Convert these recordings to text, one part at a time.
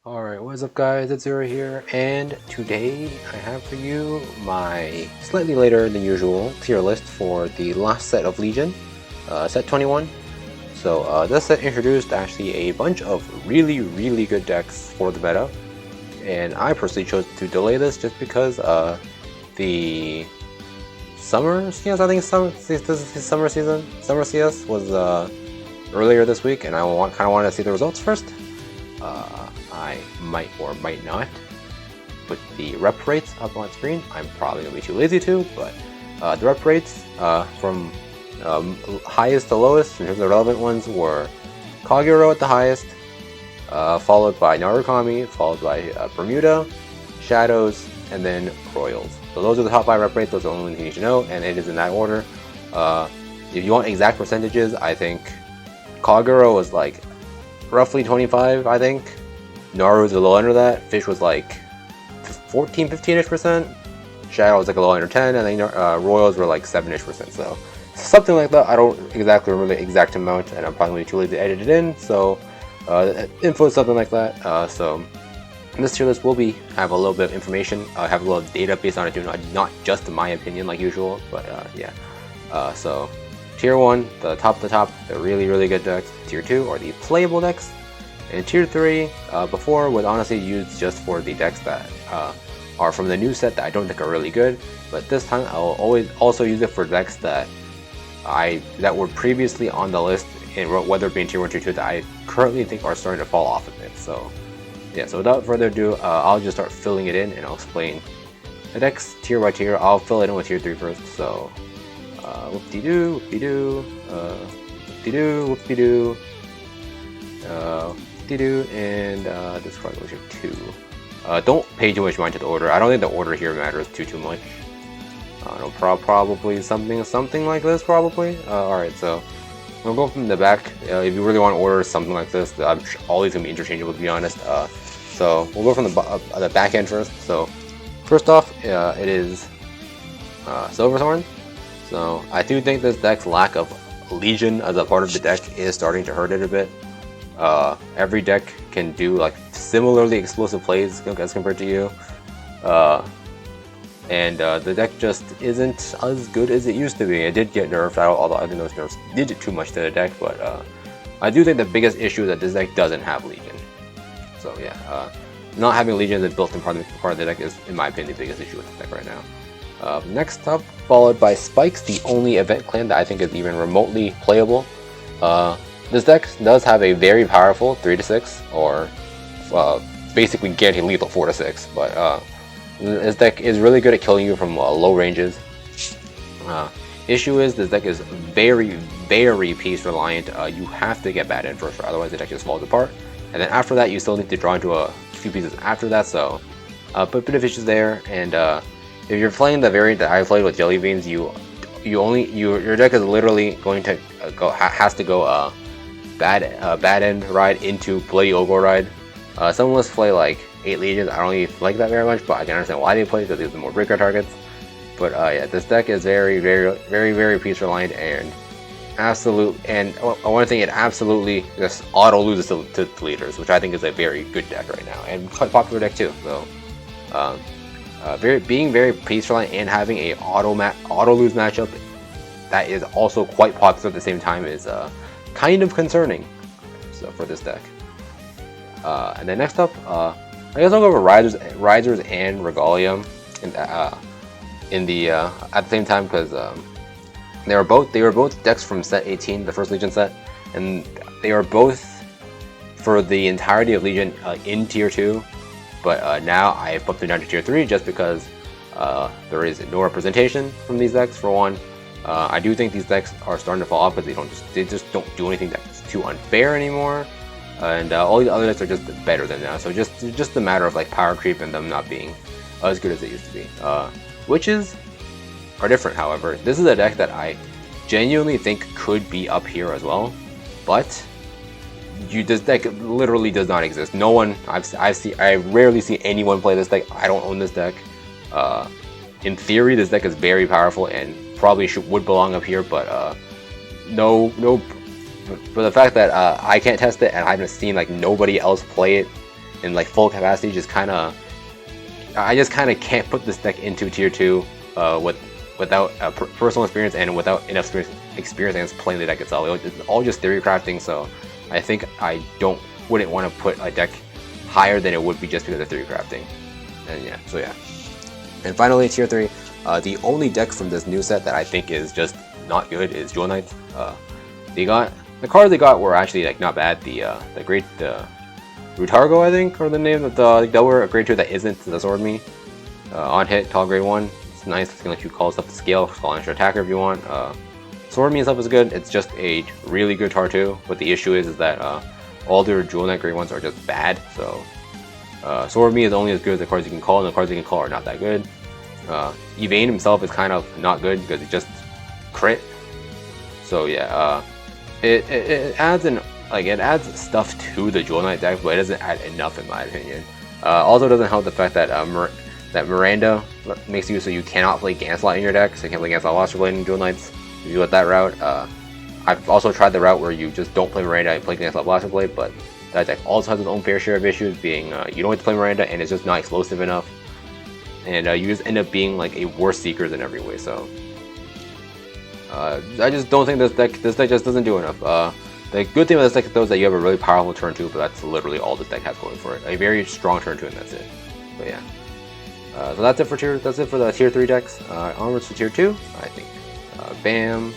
Alright, what's up guys, it's Zura here, and today I have for you my slightly later than usual tier list for the last set of Legion, set 21. So this set introduced actually a bunch of really good decks for the meta, and I personally chose to delay this just because the summer CS, I think this is summer season, summer CS was earlier this week, and I kind of wanted to see the results first. I might or might not put the rep rates up on screen. I'm probably going to be too lazy to, but the rep rates from highest to lowest in terms of relevant ones were Kagero at the highest, followed by Narukami, followed by Bermuda, Shadows, and then Royals. So those are the top 5 rep rates, those are the only things you need to know, and it is in that order. If you want exact percentages, I think Kagero was like roughly 25, I think. Naru was a little under that. Fish was like 15-ish%. Shadow was like a little under 10, and then Royals were like 7-ish%. So something like that. I don't exactly remember the exact amount, and I'm probably too lazy to edit it in. So info is something like that. So this tier list will have a little bit of information. I have a little data based on it too, not just my opinion like usual. But yeah. So tier 1, the top, the really good decks. Tier 2 are the playable decks. And tier 3, before was honestly used just for the decks that are from the new set that I don't think are really good. But this time I will always also use it for decks that were previously on the list, and whether it be in tier 1 or tier 2, that I currently think are starting to fall off of it. So yeah, so without further ado, I'll just start filling it in, and I'll explain the decks tier by tier. I'll fill it in with tier 3 first. So whoop-de-doo, whoop-de-doo, whoop-de-doo, whoop-de-doo, and this card goes here too. Don't pay too much mind to the order. I don't think the order here matters too much. Probably something like this, probably. Alright, so we'll go from the back. If you really want to order something like this, I'm sure all these can be interchangeable, to be honest. So we'll go from the back end first. So first off, it is Silverthorn. So I do think this deck's lack of Legion as a part of the deck is starting to hurt it a bit. Every deck can do like similarly explosive plays as compared to you, and the deck just isn't as good as it used to be. It did get nerfed, although I think those nerfs did too much to the deck, but I do think the biggest issue is that this deck doesn't have Legion. So yeah, not having Legion as a built-in part of the deck is, in my opinion, the biggest issue with the deck right now. Next up, followed by Spikes, the only event clan that I think is even remotely playable. This deck does have a very powerful 3-6, or basically guaranteed lethal 4-6, but this deck is really good at killing you from low ranges. Issue is this deck is very piece reliant. You have to get bad in first, otherwise the deck just falls apart. And then after that, you still need to draw into a few pieces after that. So, but a bit of issues there. And if you're playing the variant that I played with Jelly Beans, your deck is literally going to has to go bad end ride into Bloody Ogre ride. Some of us play like 8 Legions. I don't really like that very much, but I can understand why they play, because these are more breaker targets. But yeah, this deck is very piece reliant, and one thing, it absolutely just auto loses to leaders, which I think is a very good deck right now, and quite popular deck too. So being very piece reliant and having a auto lose matchup that is also quite popular at the same time is kind of concerning. So for this deck, and then next up, I guess I'll go over Risers and Regalia at the same time, because they were both decks from set 18, the first Legion set, and they are both for the entirety of Legion in tier 2. But now I bumped them down to tier 3 just because there is no representation from these decks. For one, I do think these decks are starting to fall off because they just don't do anything that's too unfair anymore, and all the other decks are just better than now. So just a matter of like power creep and them not being as good as they used to be. Witches are different, however. This is a deck that I genuinely think could be up here as well, but this deck literally does not exist. No one I rarely see anyone play this deck. I don't own this deck. In theory, this deck is very powerful and probably would belong up here, but no. For the fact that I can't test it and I haven't seen like nobody else play it in like full capacity just kind of, I just kind of can't put this deck into tier 2 without personal experience and without enough experience against playing the deck itself. It's all just theory crafting, so I think I wouldn't want to put a deck higher than it would be just because of theory crafting. And yeah, so yeah. And finally, tier 3, the only deck from this new set that I think is just not good is Jewel Knights. The cards they got were actually like not bad. The Rutargo, I think, or the name of that were a grade 2 that isn't the Sword Me. On hit, tall grade 1. It's nice. It's gonna let you call stuff to scale, call an extra attacker if you want. Sword Me and stuff is good. It's just a really good tar 2. But the issue is that all their Jewel Knight grade 1s are just bad. So Sword Me is only as good as the cards you can call, and the cards you can call are not that good. Evade himself is kind of not good because it just crit. So yeah, it adds it adds stuff to the Jewel Knight deck, but it doesn't add enough in my opinion. Also doesn't help the fact that that Miranda makes you so you cannot play Ganslot in your deck, so you can't play Ganslot Lost Blade in Jewel Knights. If you go with that route, I've also tried the route where you just don't play Miranda and play Ganslot Lost Blade, but that deck also has its own fair share of issues, being you don't have to play Miranda and it's just not explosive enough, and you just end up being like a worse seeker in every way. So I just don't think this deck just doesn't do enough. The good thing about this deck though is that you have a really powerful turn 2, but that's literally all this deck has going for it. A very strong turn 2, and that's it. But yeah. So that's it for the tier 3 decks. Onwards to tier 2, I think. Bam.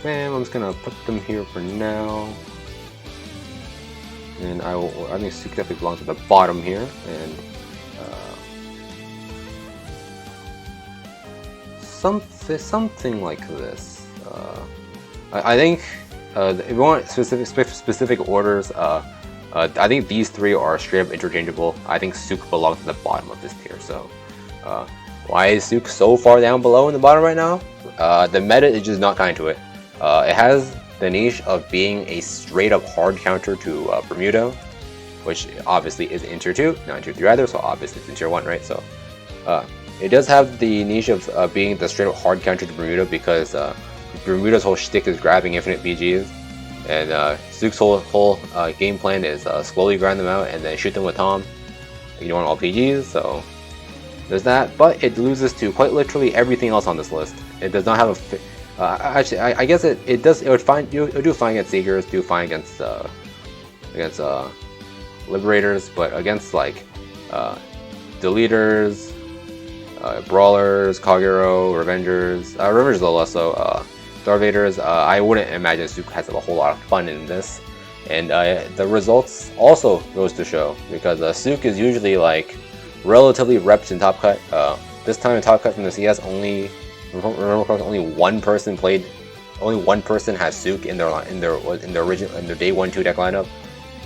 Bam. I'm just gonna put them here for now. And I think Suk definitely belongs at the bottom here. And something like this. I think if you want specific orders, I think these 3 are straight up interchangeable. I think Suk belongs at the bottom of this tier. So why is Suk so far down below in the bottom right now? The meta is just not kind to it. It has the niche of being a straight up hard counter to Bermuda, which obviously is in tier 2, not in tier 3 either, so obviously it's in tier 1, right? So it does have the niche of being the straight up hard counter to Bermuda because Bermuda's whole shtick is grabbing infinite BGs, and Suk's whole game plan is slowly grind them out and then shoot them with Tom, ignoring all PGs. So there's that, but it loses to quite literally everything else on this list. It does not have a actually, I guess it would do fine against Seekers, do fine against Liberators, but against like Deleters, Brawlers, Kagero, Revengers a little less so, Starvaders, I wouldn't imagine Suk has a whole lot of fun in this. And the results also goes to show, because Suk is usually like relatively repped in Top Cut. This time in Top Cut from the CS, only one person has Suk in their day 1-2 deck lineup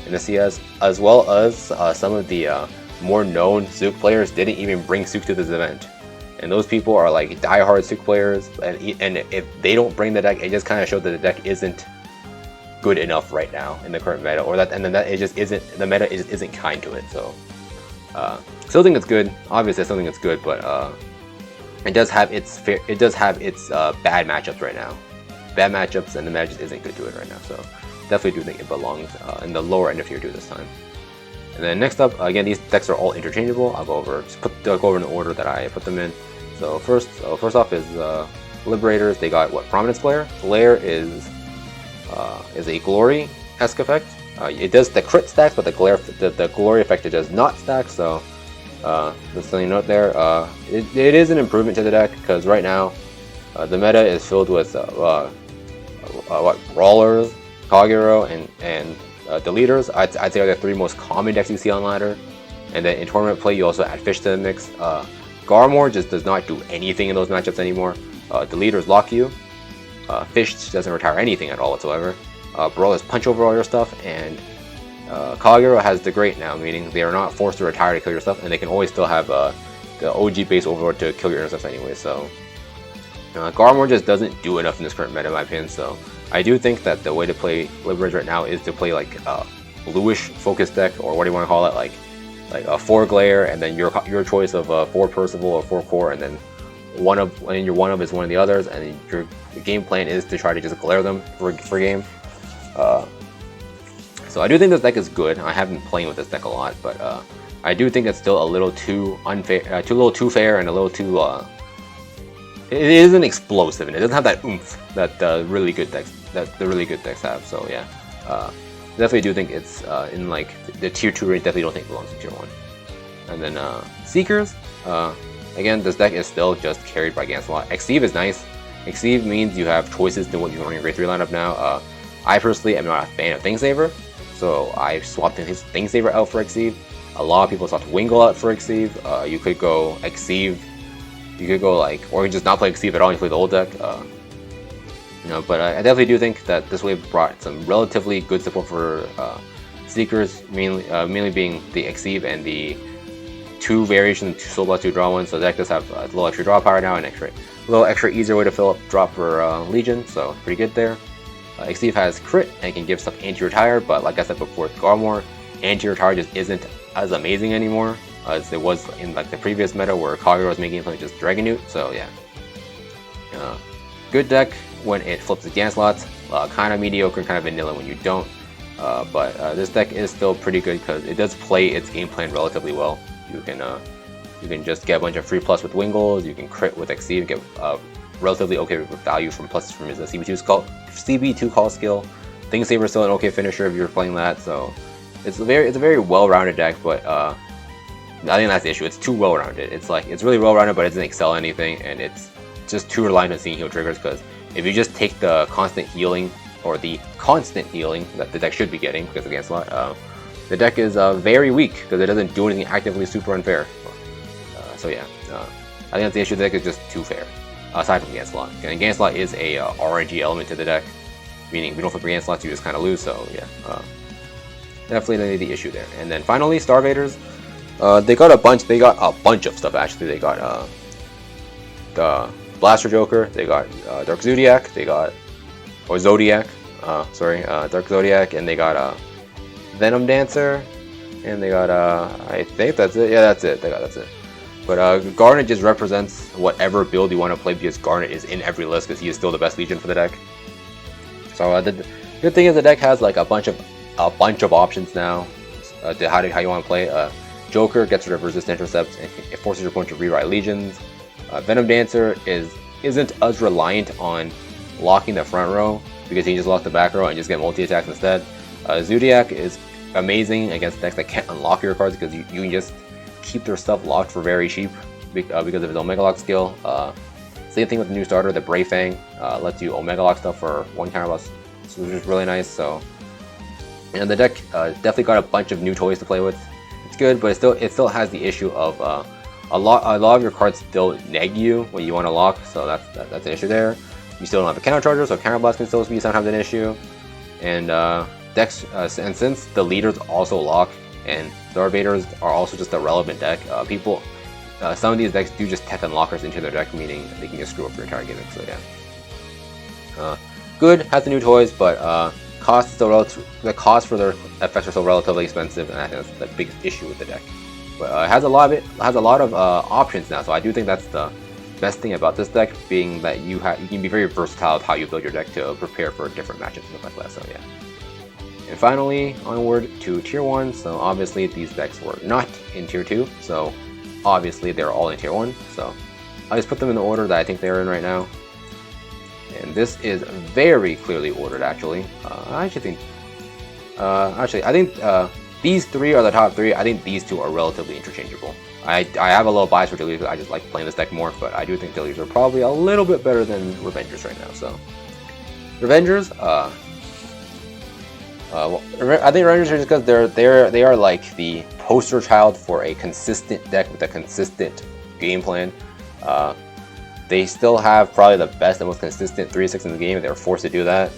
in the CS, as well as some of the more known Suk players didn't even bring Suk to this event. And those people are like die-hard Suk players, and if they don't bring the deck, it just kind of shows that the deck isn't good enough right now in the current meta, or that it just isn't, the meta isn't kind to it. So still think it's good. Obviously I still think it's good, but it does have its bad matchups right now. Bad matchups, and the meta just isn't good to it right now. So definitely do think it belongs in the lower end of tier 2 this time. And then next up, again, these decks are all interchangeable. I'll go over in the order that I put them in. So first off is Liberators. They got what? Prominence Glare. Glare is a glory-esque effect. It does the crit stacks, but the glory effect it does not stack. So just something to note there. It is an improvement to the deck, because right now the meta is filled with Brawlers, Kagero, and Deleters. I'd say are the 3 most common decks you see on ladder. And then in tournament play, you also add Fish to the mix. Garmor just does not do anything in those matchups anymore. Deleters lock you. Fish doesn't retire anything at all whatsoever. Brawlers punch over all your stuff, and Kagero has the Great now, meaning they are not forced to retire to kill your stuff, and they can always still have the OG base Overlord to kill your stuff anyway. So Garmor just doesn't do enough in this current meta, in my opinion. So I do think that the way to play Liberators right now is to play like a bluish focus deck, or what do you want to call it, like a 4 Glare, and then your choice of 4 Percival or 4 Core, and then your one of is one of the others, and your game plan is to try to just glare them for game. So I do think this deck is good. I have been playing with this deck a lot, but I do think it's still a little too unfair, too fair, and a little too. It isn't explosive, and it doesn't have that oomph that the really good decks have. So yeah, definitely do think it's in like the tier 2 range. Definitely don't think it belongs to tier 1. And then Seekers. Again, this deck is still just carried by Gancelot. Exceed is nice. Exceed means you have choices to what you want in your grade 3 lineup now. I personally am not a fan of Thingsaver, so I swapped Thingsaver out for Exceed. A lot of people swapped Wingle out for Exceed. You could go Exceed. You could go like, or you just not play Exceed at all and you play the old deck. But I definitely do think that this wave brought some relatively good support for Seekers, mainly being the Exceed and the 2 variations, 2 Soul Blast, 2 draw 1. So the deck does have a little extra draw power now and a little extra easier way to fill up drop for Legion, so pretty good there. Exceed has crit and can give stuff anti-retire, but like I said before with Garmor, anti-retire just isn't as amazing anymore as it was in like the previous meta where Kagura was making something just Dragonute. So yeah, good deck when it flips the Gancelot, kind of mediocre, kind of vanilla when you don't. But this deck is still pretty good because it does play its game plan relatively well. You can just get a bunch of free plus with Wingles, you can crit with Exceed, get relatively okay with value from plus from his CB2 call skill. Thingsaver is still an okay finisher if you're playing that, so it's a very well-rounded deck, but I think that's the issue. It's too well-rounded. It's really well-rounded, but it doesn't excel at anything, and it's just too reliant on seeing heal triggers, because if you just take the constant healing, or the constant healing that the deck should be getting because of Gancelot, the deck is very weak because it doesn't do anything actively super unfair. So yeah, I think that's the issue. The deck is just too fair, aside from Gancelot. And Gancelot is a RNG element to the deck, meaning if you don't flip Gancelot, you just kind of lose. So yeah, definitely the issue there. And then finally, Starvaders. They got a bunch of stuff actually. They got the Blaster Joker. They got Dark Zodiac. They got Zodiac. Dark Zodiac, and they got Venom Dancer, and they got I think that's it. Yeah, that's it. That's it. But Garnet just represents whatever build you want to play, because Garnet is in every list because he is still the best Legion for the deck. So the good thing is the deck has like a bunch of options now to how you want to play. Joker gets rid of resist intercepts and it forces your opponent to rewrite Legions. Venom Dancer isn't as reliant on locking the front row, because he can just lock the back row and just get multi-attacks instead. Zodiac is amazing against decks that can't unlock your cards, because you can just keep their stuff locked for very cheap because of his Omega Lock skill. Same thing with the new starter, the Brave Fang, lets you Omega Lock stuff for 1 counterblast, which is really nice. So, and the deck definitely got a bunch of new toys to play with. It's good, but it still has the issue of a lot of your cards still neg you when you want to lock, so that's an issue there. You still don't have a counter charger, so counterblast can still be sometimes an issue. And decks, and since the leaders also lock and Starvaders are also just a relevant deck, some of these decks do just tech unlockers into their deck, meaning they can just screw up your entire gimmick. So yeah, good, has the new toys, but the cost for their effects are still relatively expensive, and I think that's the biggest issue with the deck. But it has a lot of options now, so I do think that's the best thing about this deck, being that you can be very versatile with how you build your deck to prepare for different matchups and stuff like that. So yeah. And finally, onward to Tier 1. So obviously these decks were not in Tier 2, so obviously they're all in Tier 1. So I just put them in the order that I think they're in right now. And this is very clearly ordered, actually. I think these 3 are the top 3. I think these 2 are relatively interchangeable. I have a little bias for Delugers. I just like playing this deck more, but I do think Delugers are probably a little bit better than Revengers right now. So Revengers, I think Revengers are just because they are like the poster child for a consistent deck with a consistent game plan. They still have probably the best and most consistent 3-6 in the game, and they were forced to do that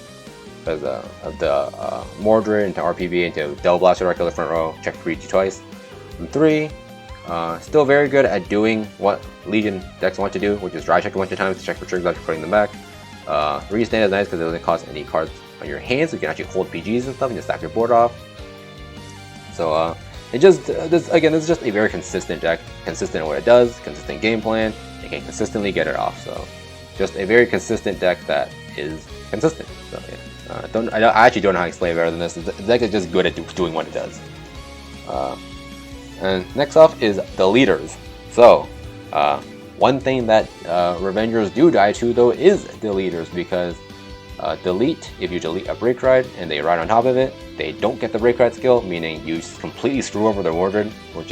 because of the Mordred into RPV into Devil Blaster right, kill the front row, check for EG twice. And 3, still very good at doing what Legion decks want to do, which is dry check a bunch of times to check for triggers after putting them back. Restand is nice because it doesn't cost any cards on your hands, so you can actually hold PGs and stuff and just stack your board off. So this is just a very consistent deck, consistent in what it does, consistent game plan, and can consistently get it off. So just a very consistent deck that is consistent. So yeah. I actually don't know how to explain it better than this. The deck is just good at doing what it does. And next off is the leaders. So, one thing that Revengers do die to though is the leaders, because delete, if you delete a break ride and they ride on top of it, they don't get the break ride skill, meaning you completely screw over their Mordred, which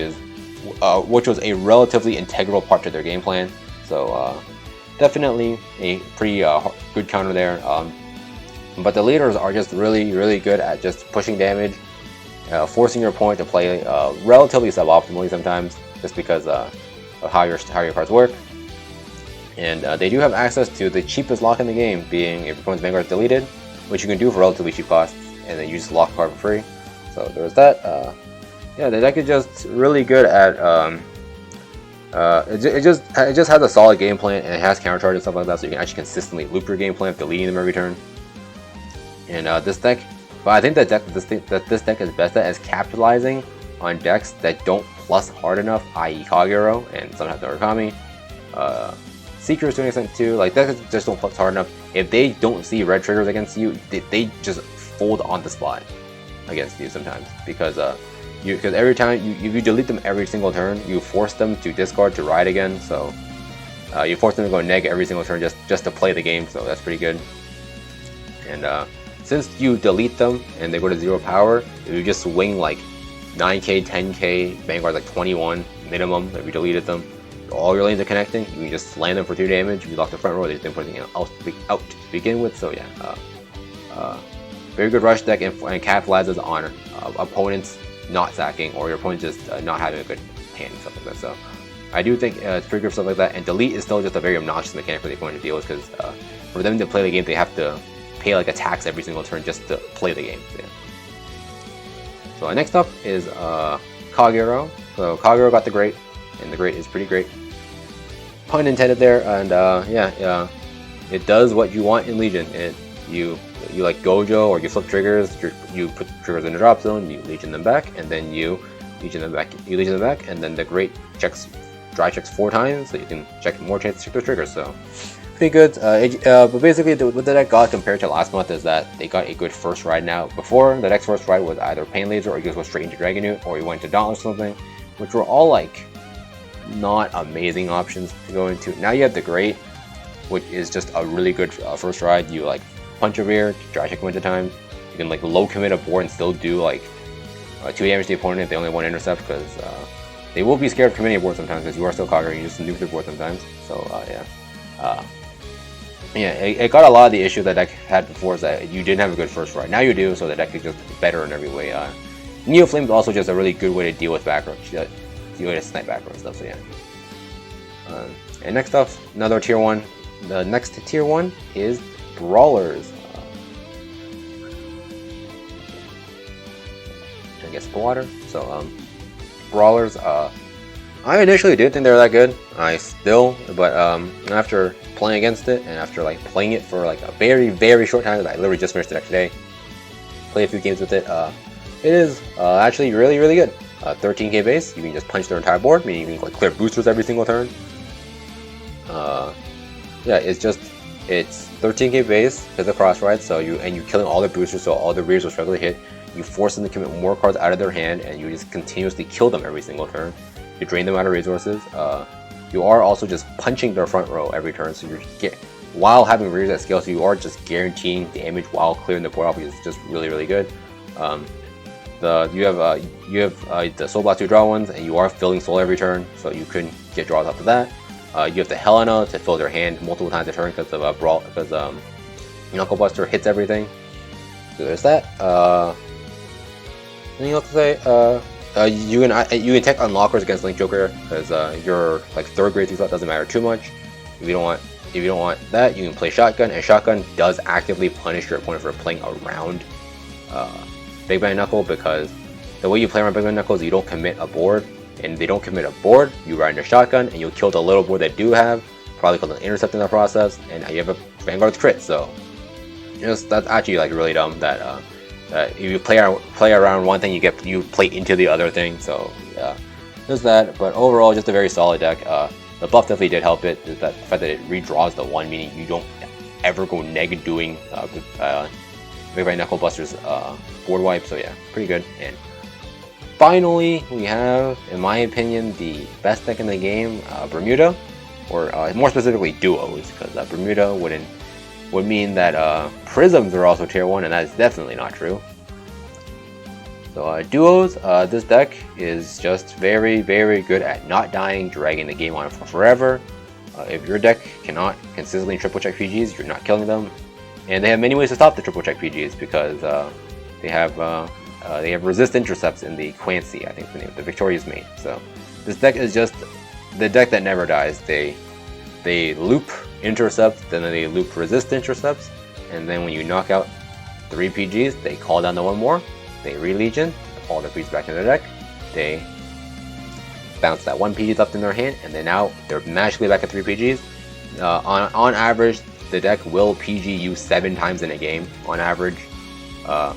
was a relatively integral part to their game plan. So definitely a pretty good counter there. But the leaders are just really good at just pushing damage, forcing your opponent to play relatively suboptimally sometimes, just because of how your cards work. And they do have access to the cheapest lock in the game, being if your opponent's Vanguard is deleted, which you can do for relatively cheap costs, and then you just lock the card for free. So there's that. Yeah, the deck is just really good at. It just has a solid game plan, and it has counter charge and stuff like that, so you can actually consistently loop your game plan of deleting them every turn. And this deck, but I think that this deck is best at is capitalizing on decks that don't plus hard enough, i.e. Kagero and sometimes Origami. Seekers to an extent too, like decks just don't plus hard enough. If they don't see red triggers against you, they just fold on the spot against you sometimes, because every time if you delete them every single turn, you force them to discard to ride again. So you force them to go neg every single turn just to play the game. So that's pretty good. And since you delete them and they go to 0 power, if you just swing like 9k, 10k, Vanguard like 21 minimum if you deleted them, all your lanes are connecting, you can just slam them for 2 damage, you lock the front row, they didn't put anything else out to begin with. So yeah, very good rush deck, and capitalizes on opponents not sacking, or your opponent just not having a good hand and stuff like that. So I do think it's pretty good stuff like that, and delete is still just a very obnoxious mechanic for the opponent to deal with, because for them to play the game, they have to pay like attacks every single turn just to play the game. So, yeah. So next up is Kagero. So Kagero got the Great, and the Great is pretty great. Pun intended there, and yeah, it does what you want in Legion. You like Gojo, or you flip triggers, you put triggers in the drop zone, you Legion them back, and then you Legion them back, and then the Great dry checks 4 times, so you can check more chances to check those triggers. So pretty good. But basically, what the deck got compared to last month is that they got a good first ride now. Before, the next first ride was either Pain Laser, or you just go straight into Dragon Newt, or you went to Dauntless or something, which were all like not amazing options to go into. Now you have the Great, which is just a really good first ride. You like punch a rear, dry check a bunch of times. You can like low commit a board and still do like 2 damage to the opponent if they only have 1 intercept, because they will be scared of committing a board sometimes, because you are still Kagero, you just nuke their board sometimes. So yeah, it got a lot of the issue that deck had before, is that you didn't have a good first ride. Now you do, so the deck is just better in every way. Neo Flame is also just a really good way to deal with back row, deal with snipe back row stuff. So yeah. And next up, another tier 1. The next tier 1 is Brawlers. I guess the water. So Brawlers. I initially didn't think they were that good. But after playing against it, and after like playing it for like a very short time, I literally just finished the deck today. Played a few games with it. It is actually really good. 13k base. You can just punch their entire board, meaning you can like clear boosters every single turn. Yeah, it's 13k base because of cross ride. So you're killing all the boosters, so all the rears will struggle to hit. You force them to commit more cards out of their hand, and you just continuously kill them every single turn. You drain them out of resources. You are also just punching their front row every turn, so while having rears at scale, so you are just guaranteeing damage while clearing the board off, which is just really good. You have the Soul Blast 2 draw ones, and you are filling soul every turn, so you couldn't get draws off of that. You have the Helena to fill their hand multiple times a turn because of Knuckle Buster hits everything. So there's that. Anything else to say? You can tech unlockers against Link Joker, because your like 3rd grade 3 slot doesn't matter too much. If you don't want that, you can play Shotgun, and Shotgun does actively punish your opponent for playing around Big Bang Knuckle, because the way you play around Big Bang Knuckle is you don't commit a board, and if they don't commit a board, you ride into Shotgun, and you'll kill the little board they do have, probably called an intercept in the process, and you have a Vanguard's crit. So that's actually like really dumb that if you play around one thing, you play into the other thing. So yeah, there's that. But overall, just a very solid deck. The buff definitely did help it. The fact that it redraws the 1, meaning you don't ever go neg doing Megabyte Knuckle Buster's board wipe. So yeah, pretty good. And finally, we have, in my opinion, the best deck in the game, Bermuda, or more specifically Duos, because Bermuda would mean that Prisms are also tier 1, and that is definitely not true. So Duos, this deck is just very, very good at not dying, dragging the game on for forever. If your deck cannot consistently triple check PGs, you're not killing them. And they have many ways to stop the triple check PGs, because they have resist intercepts in the Quancy, I think is the name of the Victoria's Mate. So this deck is just the deck that never dies. They loop intercepts, then they loop resist intercepts, and then when you knock out 3 PGs, they call down the 1 more, they re-legion, all the creeps back in their deck, they bounce that 1 PG left in their hand, and then now they're magically back at 3 PGs. On average, the deck will PG you 7 times in a game, on average. The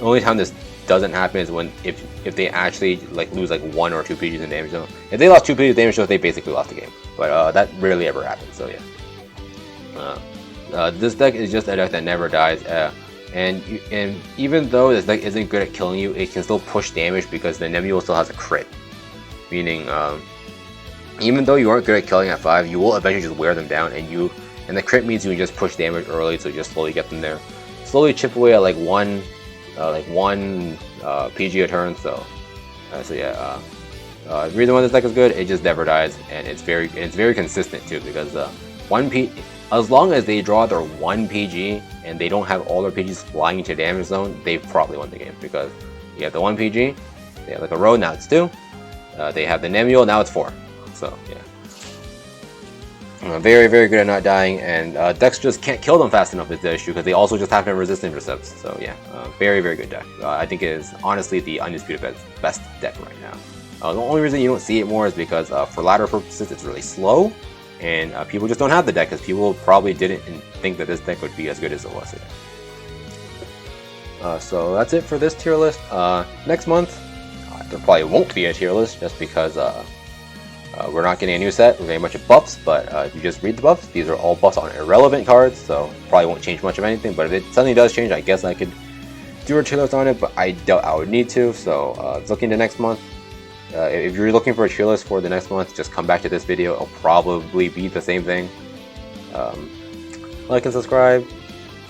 only time this doesn't happen is when if they actually lose 1 or 2 PGs in damage zone. If they lost 2 PGs in damage zone, they basically lost the game. But that rarely ever happens, so yeah. This deck is just a deck that never dies. And even though this deck isn't good at killing you, it can still push damage because the Nebula still has a crit. Meaning, even though you aren't good at killing at 5, you will eventually just wear them down, and the crit means you can just push damage early, so you just slowly get them there. Slowly chip away at one PG a turn. So yeah. The reason why this deck is good, it just never dies, and it's very consistent too, because as long as they draw their 1 PG and they don't have all their PGs flying into damage zone, they've probably won the game, because you have the 1 PG, they have a road, now it's 2, they have the Nemule, now it's 4. So yeah. Very, very good at not dying, and decks just can't kill them fast enough is the issue, because they also just happen to resist intercepts. So yeah, very, very good deck. I think it is honestly the undisputed best deck right now. The only reason you don't see it more is because for ladder purposes it's really slow, and people just don't have the deck, because people probably didn't think that this deck would be as good as it was today. So that's it for this tier list. Next month, there probably won't be a tier list, just because we're not getting a new set, we're getting a bunch of buffs, but if you just read the buffs, these are all buffs on irrelevant cards, so probably won't change much of anything. But if it suddenly does change, I guess I could do a tier list on it, but I doubt I would need to. So look into next month. If you're looking for a tier list for the next month, just come back to this video. It'll probably be the same thing. Like and subscribe.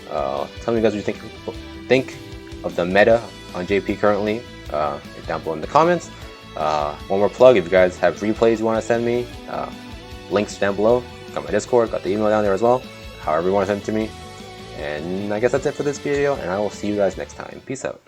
Tell me guys what you think of the meta on JP currently down below in the comments. One more plug, if you guys have replays you want to send me, links down below. Got my Discord, got the email down there as well, however you want to send it to me. And I guess that's it for this video, and I will see you guys next time. Peace out.